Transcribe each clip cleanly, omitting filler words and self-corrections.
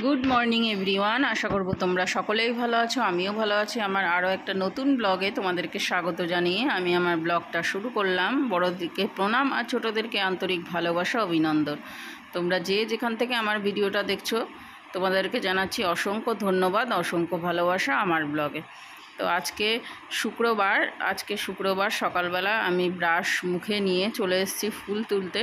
Good morning everyone. আশা করব তোমরা সকলেই ভালো আছো, আমিও ভালো আছি। আমার আরও একটা নতুন ব্লগে তোমাদেরকে স্বাগত জানিয়ে আমি আমার ব্লগটা শুরু করলাম। বড়দেরকে প্রণাম আর ছোটোদেরকে আন্তরিক ভালোবাসা, অভিনন্দন। তোমরা যে যেখান থেকে আমার ভিডিওটা দেখছো তোমাদেরকে জানাচ্ছি অসংখ্য ধন্যবাদ, অসংখ্য ভালোবাসা আমার ব্লগে। তো আজকে শুক্রবার সকালবেলা আমি ব্রাশ মুখে নিয়ে চলে এসেছি ফুল তুলতে।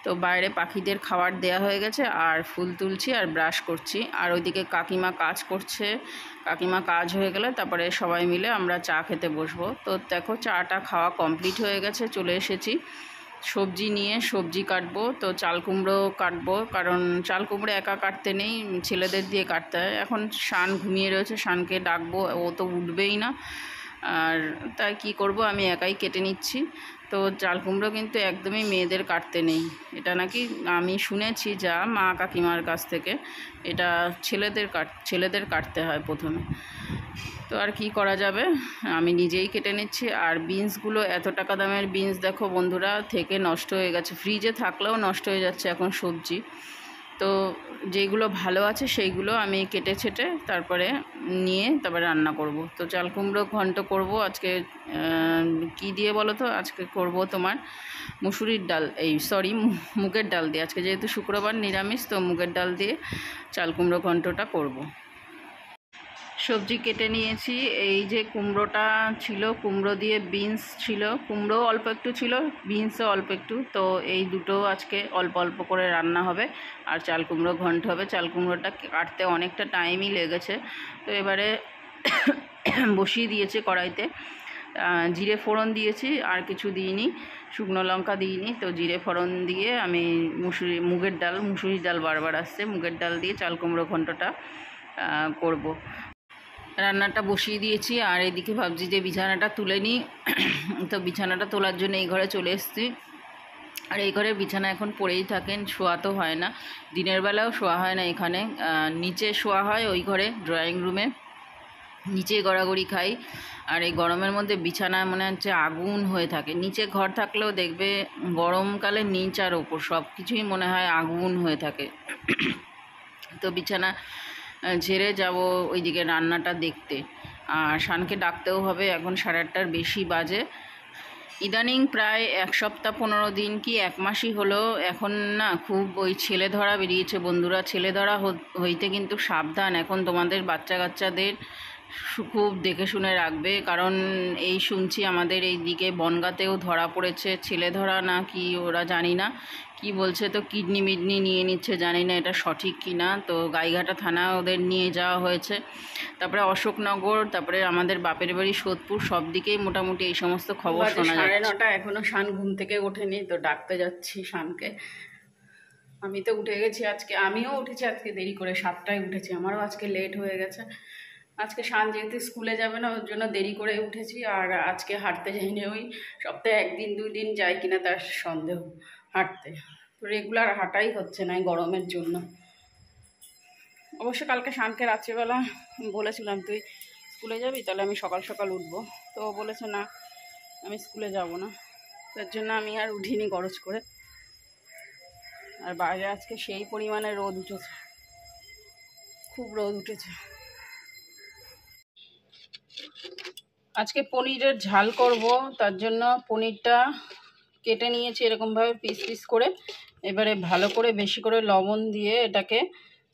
তো বাইরে পাখিদের খাবার দেয়া হয়ে গেছে আর ফুল তুলছি আর ব্রাশ করছি। আর ওইদিকে কাকিমা কাজ করছে। কাকিমা কাজ হয়ে গেলে তারপরে সবাই মিলে আমরা চা খেতে বসবো। তো দেখো চাটা খাওয়া কমপ্লিট হয়ে গেছে, চলে এসেছি সবজি নিয়ে। সবজি কাটবো, তো চাল কুমড়ো কাটবো, কারণ চাল কুমড়ো একা কাটতে নেই, ছেলেদের দিয়ে কাটতে হয়। এখন শান ঘুমিয়ে রয়েছে, শানকে ডাকবো, ও তো উঠবেই না। আর তাই কি করব, আমি একাই কেটে নিচ্ছি। তো চাল কুমড়ো কিন্তু একদমই মেয়েদের কাটতে নেই, এটা নাকি আমি শুনেছি যা মা কাকিমার কাছ থেকে। এটা ছেলেদের কাটতে হয় প্রথমে। তো আর কি করা যাবে, আমি নিজেই কেটে নিচ্ছি। আর বিনসগুলো এত টাকা দামের বিনস দেখো বন্ধুরা, থেকে নষ্ট হয়ে গেছে, ফ্রিজে থাকলেও নষ্ট হয়ে যাচ্ছে এখন সবজি। তো যেগুলো ভালো আছে সেইগুলো আমি কেটে ছেটে তারপরে তারপরে রান্না করব। তো চাল কুমড়ো ঘন্ট করব আজকে। কি দিয়ে বলো তো, আজকে করব তোমার মুসুরির ডাল, মুগের ডাল দিয়ে। আজকে যেহেতু শুক্রবার নিরামিষ, তো মুগের ডাল দিয়ে চাল কুমড়ো ঘন্টটা করব। সবজি কেটে নিয়েছি। এই যে কুমড়োটা ছিল, কুমড়ো দিয়ে বিনস ছিল, কুমড়ো অল্প একটু ছিল, বিনসও অল্প একটু। তো এই দুটো আজকে অল্প অল্প করে রান্না হবে আর চাল কুমড়ো ঘন্ট হবে। চাল কুমড়োটা কাটতে অনেকটা টাইমই লেগেছে। তো এবারে বসিয়ে দিয়েছে কড়াইতে, জিরে ফোড়ন দিয়েছি, আর কিছু দিইনি, শুকনো লঙ্কা দিইনি। তো জিরে ফোড়ন দিয়ে আমি মুসুরির ডাল বারবার আসছে, মুগের ডাল দিয়ে চাল কুমড়ো ঘন্টটা করব। রান্নাটা বসিয়ে দিয়েছি আর এদিকে ভাবছি যে বিছানাটা তুলে নিই। তো বিছানাটা তোলার জন্য এই ঘরে চলে এসেছি। আর এই ঘরের বিছানা এখন পড়েই থাকেন, শোয়া তো হয় না, দিনের বেলাও শোয়া হয় না এখানে। নিচে শোয়া হয় ওই ঘরে, ড্রয়িং রুমে, নিচে গড়াগড়ি খাই। আর এই গরমের মধ্যে বিছানা মনে হচ্ছে আগুন হয়ে থাকে। নিচে ঘর থাকলেও দেখবে গরমকালে নিচ আর ওপর সব কিছুই মনে হয় আগুন হয়ে থাকে। তো বিছানা ঝেড়ে যাব ওইদিকে রান্নাটা দেখতে। আর শানকে ডাকতেও হবে, এখন 8:30টার বেশি বাজে। ইদানিং প্রায় 1 সপ্তাহ 15 দিন কি 1 মাসই হলো, এখন না খুব ওই ছেলে ধরা বেরিয়েছে বন্ধুরা। ছেলে ধরা হইতে কিন্তু সাবধান, এখন তোমাদের বাচ্চা কাচ্চাদের খুব দেখে শুনে রাখবে। কারণ এই শুনছি আমাদের এই দিকে বনগাঁতেও ধরা পড়েছে ছেলে ধরা, না কি ওরা জানি না কি বলছে, তো কিডনি মিডনি নিয়ে নিচ্ছে, জানি না এটা সঠিক কি না। তো গাইঘাটা থানা ওদের নিয়ে যাওয়া হয়েছে, তারপরে অশোকনগর, তারপরে আমাদের বাপের বাড়ি সোদপুর, সব দিকেই মোটামুটি এই সমস্ত খবর শোনা যায়। 9:30 এখনও শান ঘুম থেকে ওঠেনি, তো ডাকতে যাচ্ছি শানকে। আমি তো উঠে গেছি, আমিও উঠেছি আজকে দেরি করে, 7টায় উঠেছি, আমারও আজকে লেট হয়ে গেছে। আজকে শান যেহেতু স্কুলে যাবে না, ওর জন্য দেরি করে উঠেছি। আর আজকে হাঁটতে যাইনি, ওই সপ্তাহে 1-2 দিন যাই কিনা তার সন্দেহ হাঁটতে। তো রেগুলার হাঁটাই হচ্ছে না গরমের জন্য। অবশ্য কালকে শানকে রাত্রিবেলা বলেছিলাম তুই স্কুলে যাবি, তাহলে আমি সকাল সকাল উঠবো। তো ও বলেছে না, আমি স্কুলে যাব না। তার জন্য আমি আর উঠিনি খরচ করে। আর বাইরে আজকে সেই পরিমাণে রোদ উঠেছে, খুব রোদ উঠেছে। আজকে পনিরের ঝাল করব, তার জন্য পনিরটা কেটে নিয়েছি এরকমভাবে পিস পিস করে। এবারে ভালো করে বেশি করে লবণ দিয়ে এটাকে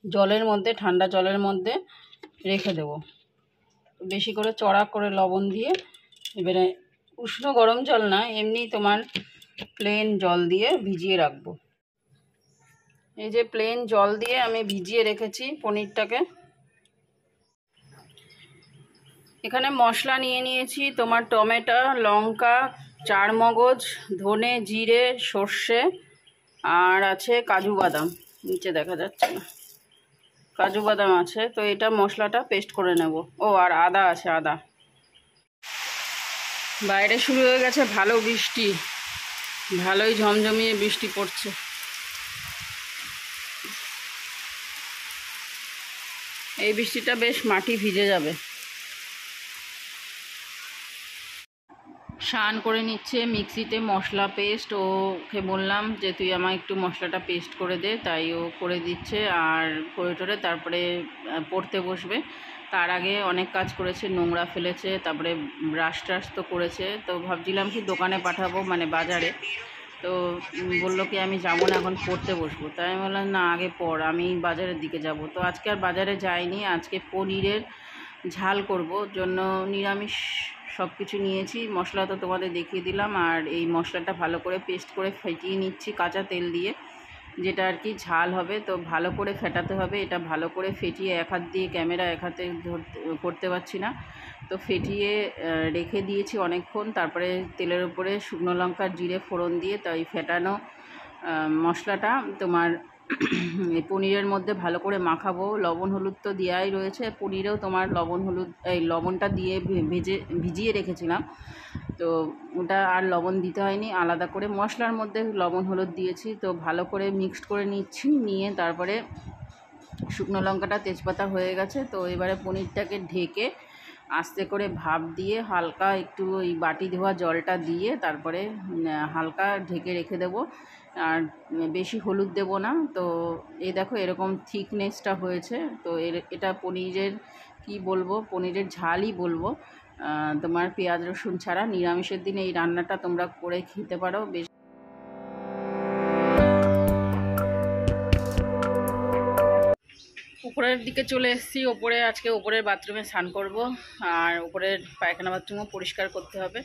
জলের মধ্যে, ঠান্ডা জলের মধ্যে রেখে দেব। বেশি করে চড়া করে লবণ দিয়ে, এবারে উষ্ণ গরম জল না, এমনি তোমার প্লেন জল দিয়ে ভিজিয়ে রাখবো। এই যে প্লেন জল দিয়ে আমি ভিজিয়ে রেখেছি পনিরটাকে। এখানে মশলা নিয়ে নিয়েছি তোমার টমেটো, লঙ্কা, চারমগজ, ধনে, জিরে, সর্ষে, আর আছে কাজু বাদাম, নিচে দেখা যাচ্ছে না, কাজু বাদাম আছে। তো এটা মশলাটা পেস্ট করে নেব। ও আর আদা আছে, আদা। বাইরে শুরু হয়ে গেছে ভালো বৃষ্টি, ভালোই ঝমঝমিয়ে বৃষ্টি পড়ছে। এই বৃষ্টিটা বেশ মাটি ভিজে যাবে। শান করে নিচ্ছে মিক্সিতে মশলা পেস্ট। ওকে বললাম যে তুই আমায় একটু মশলাটা পেস্ট করে দে, তাই ও করে দিচ্ছে। আর করে টোরে তারপরে পড়তে বসবে। তার আগে অনেক কাজ করেছে, নোংরা ফেলেছে, তারপরে ব্রাশ ট্রাশ তো করেছে। তো ভাবছিলাম কি দোকানে পাঠাবো, মানে বাজারে। তো বললো কি আমি যাবো না, এখন পড়তে বসবো। তাই আমি বললাম না আগে পড়, আমি বাজারের দিকে যাব। তো আজকে আর বাজারে যাইনি, আজকে পনিরের ঝাল করব, জন্য নিরামিষ সব কিছু নিয়েছি। মশলা তো তোমাদের দেখিয়ে দিলাম। আর এই মশলাটা ভালো করে পেস্ট করে ফেটিয়ে নিচ্ছি কাঁচা তেল দিয়ে, যেটা আর কি ঝাল হবে। তো ভালো করে ফেটাতে হবে, এটা ভালো করে ফেটিয়ে এক হাত দিয়ে ক্যামেরা এক হাতে করতে পারছি না, তো ফেটিয়ে রেখে দিয়েছি অনেকক্ষণ। তারপরে তেলের উপরে শুকনো লঙ্কার জিরে ফোড়ন দিয়ে তাই ফেটানো মশলাটা তোমার এই পনিরের মধ্যে ভালো করে মাখাবো। লবণ হলুদ তো দেওয়াই রয়েছে, পনিরেও তোমার লবণ হলুদ এই লবণটা দিয়ে ভিজিয়ে রেখেছিলাম। তো ওটা আর লবণ দিতে হয়নি, আলাদা করে মশলার মধ্যে লবণ হলুদ দিয়েছি। তো ভালো করে মিক্সড করে নিচ্ছি, নিয়ে তারপরে শুকনো লঙ্কাটা তেজপাতা হয়ে গেছে। তো এবারে পনিরটাকে ঢেকে আস্তে করে ভাপ দিয়ে হালকা একটু ওই বাটি ধোয়া জলটা দিয়ে তারপরে হালকা ঢেকে রেখে দেবো। আর বেশি হলুদ দেব না। তো এই দেখো এরকম থিকনেসটা হয়েছে। তো এটা পনিরের কি বলবো, পনিরের ঝালই বলবো। তোমার পেঁয়াজ রসুন ছাড়া নিরামিষের দিনে এই রান্নাটা তোমরা করে খেতে পারো। বেশ উপরের দিকে চলে এসেছি। ওপরে আজকে ওপরের বাথরুমে স্নান করব, আর ওপরের পায়খানা বাথরুমও পরিষ্কার করতে হবে।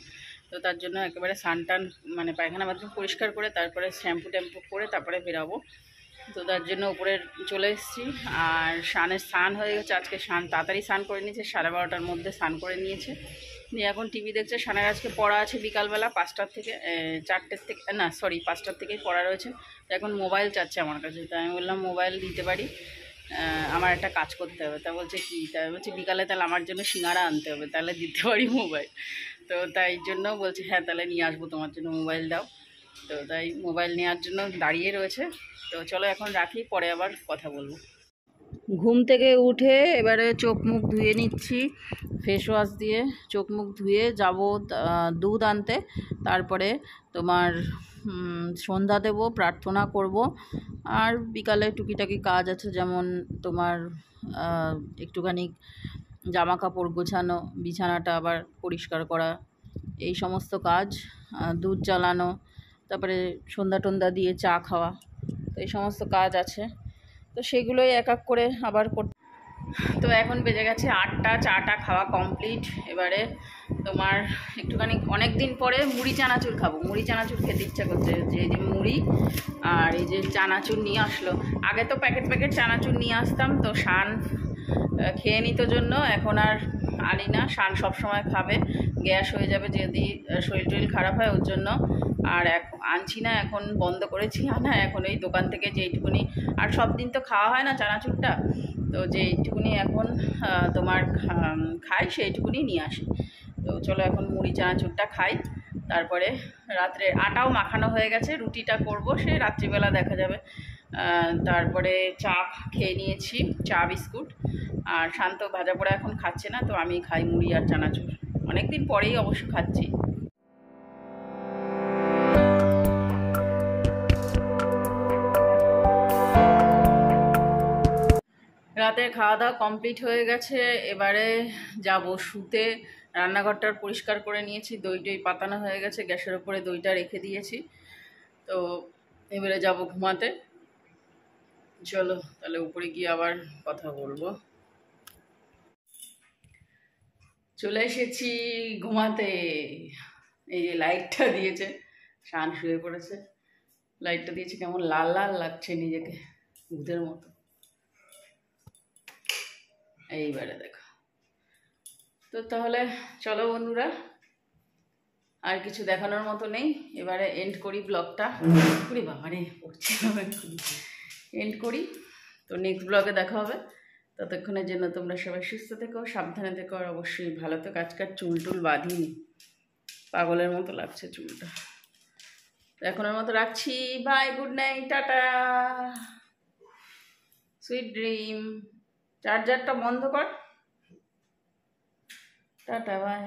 তো তার জন্য একেবারে স্নান টান মানে পায়খানা বাথরুম পরিষ্কার করে তারপরে শ্যাম্পু ট্যাম্পু করে তারপরে বেরাবো। তো তার জন্য উপরে চলে এসেছি। আর স্নান হয়ে গেছে, আজকে তাড়াতাড়ি স্নান করে নিয়েছে, 12:30টার মধ্যে স্নান করে নিয়েছে। নিয়ে এখন টিভি দেখছে। স্নানের আজকে পড়া আছে বিকালবেলা 5টার থেকে 4টের থেকে, না সরি 5টার থেকেই পড়া রয়েছে। তো এখন মোবাইল চাচ্ছে আমার কাছে। তাই আমি বললাম মোবাইল দিতে পারি, আমার একটা কাজ করতে হবে। তা বলছে কি, তাই বলছে বিকালে তাহলে আমার জন্য সিঙ্গারা আনতে হবে, তাহলে দিতে পারি মোবাইল। তো তাই জন্য বলছে হ্যাঁ তাহলে নিয়ে আসবো, তোমার জন্য মোবাইল দাও। তো তাই মোবাইল নেওয়ার জন্য দাঁড়িয়ে রয়েছে। তো চলো এখন রাখি, পরে আবার কথা বলবো। ঘুম থেকে উঠে এবারে চোখ মুখ ধুয়ে নিচ্ছি ফেস ওয়াশ দিয়ে। চোখ মুখ ধুয়ে যাব দুধ আনতে। তারপরে তোমার সন্ধ্যা দেব, প্রার্থনা করব। আর বিকালে টুকিটাকি কাজ আছে, যেমন তোমার একটুখানি জামা কাপড় গোছানো, বিছানাটা আবার পরিষ্কার করা, এই সমস্ত কাজ। দুধ জ্বালানো, তারপরে সন্ধ্যা টন্ধ্যা দিয়ে চা খাওয়া, তো এই সমস্ত কাজ আছে। তো সেগুলোই এক এক করে আবার তো এখন বেজে গেছে 8টা, চাটা খাওয়া কমপ্লিট। এবারে তোমার একটুখানি অনেক দিন পরে মুড়ি চানাচুর খাবো। মুড়ি চানাচুর খেতে ইচ্ছা করছে, যে মুড়ি আর এই যে চানাচুর নিয়ে আসলো। আগে তো প্যাকেট প্যাকেট চানাচুর নিয়ে আসতাম, তো শান খেয়ে নিত জন্য এখন আর আনি না। শান সবসময় খাবে, গ্যাস হয়ে যাবে যদি শরীর টরীর খারাপ হয়, ওর জন্য আর আনছি না, এখন বন্ধ করেছি আনা। এখন এই দোকান থেকে যেইটুকুনি, আর সব দিন তো খাওয়া হয় না চানাচুরটা, তো যেইটুকুনি এখন তোমার খাই সেইটুকুনি নিয়ে আসি। তো চলো এখন মুড়ি চানাচুরটা খাই। তারপরে রাত্রে আটাও মাখানো হয়ে গেছে, রুটিটা করব, সে রাত্রিবেলা দেখা যাবে। তারপরে চা খেয়ে নিয়েছি, চা বিস্কুট। আর শান্ত ভাজা পোড়া এখন খাচ্ছে না, তো আমি খাই মুড়ি আর চানাচুর। অনেক দিন পরেই অবশ্য খাচ্ছি। রাতের খাওয়া দাওয়া কমপ্লিট হয়ে গেছে। এবারে যাব শুতে। রান্নাঘরটার পরিষ্কার করে নিয়েছি, দই টই পাতানো হয়ে গেছে, গ্যাসের ওপরে দইটা রেখে দিয়েছি। তো এবারে যাব ঘুমাতে। চলো তাহলে উপরে গিয়ে আবার কথা বলবো। চলে এসেছি ঘুমাতে। এই যে লাইটটা দিয়েছে, শান শুয়ে পড়েছে, লাইটটা দিয়েছে, কেমন লাল লাল লাগছে নিজেকে, ভূতের মতো। এইবারে দেখো। তো তাহলে চলো বন্ধুরা, আর কিছু দেখানোর মতো নেই, এবারে এন্ড করি ব্লগটা। করি বাবারে পড়ছি, এন্ড করি। তো নেক্সট ব্লগে দেখা হবে। ততক্ষণের জন্য তোমরা সবাই সুস্থ থেকো, সাবধানে থেকো, আর অবশ্যই ভালো থেকো। আজকাল চুল টুল বাঁধিনি, পাগলের মতো লাগছে চুলটা। এখনের মতো রাখছি। Bye, good night, tata, sweet dream. চার্জারটা বন্ধ কর। Tata, by.